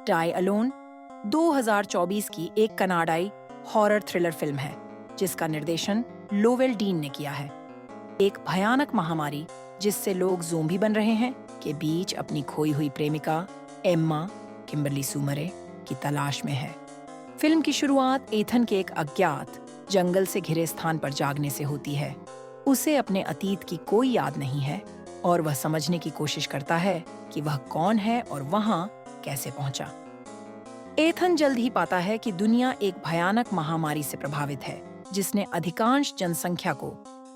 Die alone 2024 की एक कनाडाई हॉरर थ्रिलर फिल्म है जिसका निर्देशन लोवेल डीन ने किया है। एक भयानक महामारी जिससे लोग ज़ोंबी बन रहे हैं के बीच अपनी खोई हुई प्रेमिका एम्मा किम्बरली सूमरे की तलाश में है। फिल्म की शुरुआत एथन के एक अज्ञात जंगल से घिरे स्थान पर जागने से होती है। उसे अपने अतीत की कोई याद नहीं है और वह समझने की कोशिश करता है कि वह कौन है और वहां कैसे पहुंचा। एथन जल्द ही पाता है कि दुनिया एक भयानक महामारी से प्रभावित है जिसने अधिकांश जनसंख्या को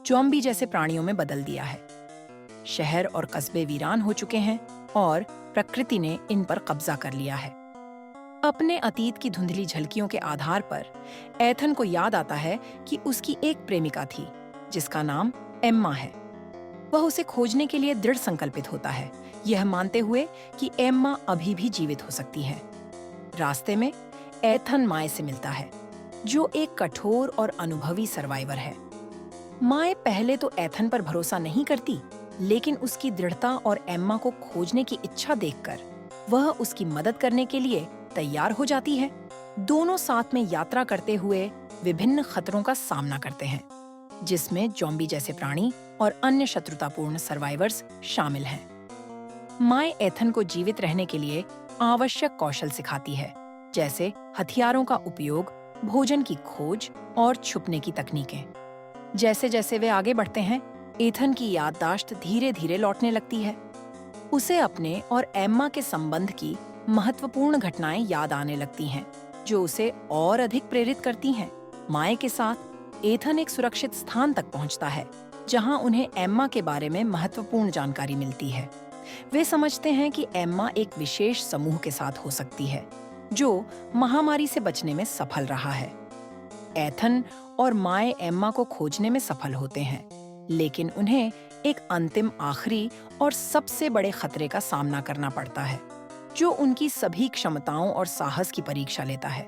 ज़ॉम्बी जैसे प्राणियों में बदल दिया है। शहर और कस्बे वीरान हो चुके हैं और प्रकृति ने इन पर कब्जा कर लिया है। अपने अतीत की धुंधली झलकियों के आधार पर एथन को याद आता है कि उसकी एक प्रेमिका थी जिसका नाम एम्मा है। वह उसे खोजने के लिए दृढ़ संकल्पित होता है, यह मानते हुए कि एम्मा अभी भी जीवित हो सकती है। रास्ते में एथन माए से मिलता है, जो एक कठोर और अनुभवी सर्वाइवर है। माए पहले तो एथन पर भरोसा नहीं करती, लेकिन उसकी दृढ़ता और एम्मा को खोजने की इच्छा देखकर वह उसकी मदद करने के लिए तैयार हो जाती है। दोनों साथ में यात्रा करते हुए विभिन्न खतरों का सामना करते हैं, जिसमें ज़ॉम्बी जैसे प्राणी और अन्य शत्रुतापूर्ण सर्वाइवर्स शामिल हैं। माए एथन को जीवित रहने के लिए आवश्यक कौशल सिखाती है, जैसे हथियारों का उपयोग, भोजन की खोज और छुपने की तकनीकें। जैसे जैसे वे आगे बढ़ते हैं, एथन की याददाश्त धीरे धीरे लौटने लगती है। उसे अपने और एम्मा के संबंध की महत्वपूर्ण घटनाएं याद आने लगती हैं, जो उसे और अधिक प्रेरित करती हैं। माए के साथ एथन एक सुरक्षित स्थान तक पहुंचता है, जहां उन्हें एम्मा के बारे में महत्वपूर्ण जानकारी मिलती है। वे समझते हैं कि एम्मा एक विशेष समूह के साथ हो सकती है, जो महामारी से बचने में सफल रहा है। एथन और माए एम्मा को खोजने में सफल होते हैं, लेकिन उन्हें एक अंतिम, आखिरी और सबसे बड़े खतरे का सामना करना पड़ता है, जो उनकी सभी क्षमताओं और साहस की परीक्षा लेता है।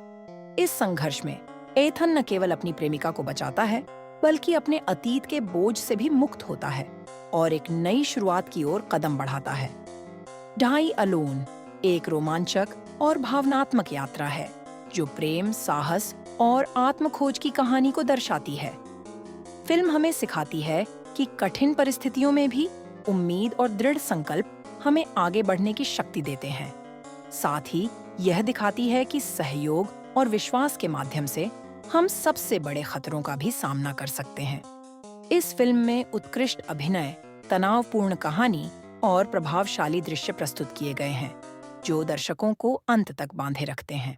इस संघर्ष में एथन न केवल अपनी प्रेमिका को बचाता है, बल्कि अपने अतीत के बोझ से भी मुक्त होता है और एक नई शुरुआत की ओर कदम बढ़ाता है। डाई अलोन एक रोमांचक और भावनात्मक यात्रा है, जो प्रेम, साहस और आत्मखोज की कहानी को दर्शाती है। फिल्म हमें सिखाती है कि कठिन परिस्थितियों में भी उम्मीद और दृढ़ संकल्प हमें आगे बढ़ने की शक्ति देते हैं। साथ ही यह दिखाती है कि सहयोग और विश्वास के माध्यम से हम सबसे बड़े खतरों का भी सामना कर सकते हैं। इस फिल्म में उत्कृष्ट अभिनय, तनावपूर्ण कहानी और प्रभावशाली दृश्य प्रस्तुत किए गए हैं, जो दर्शकों को अंत तक बांधे रखते हैं।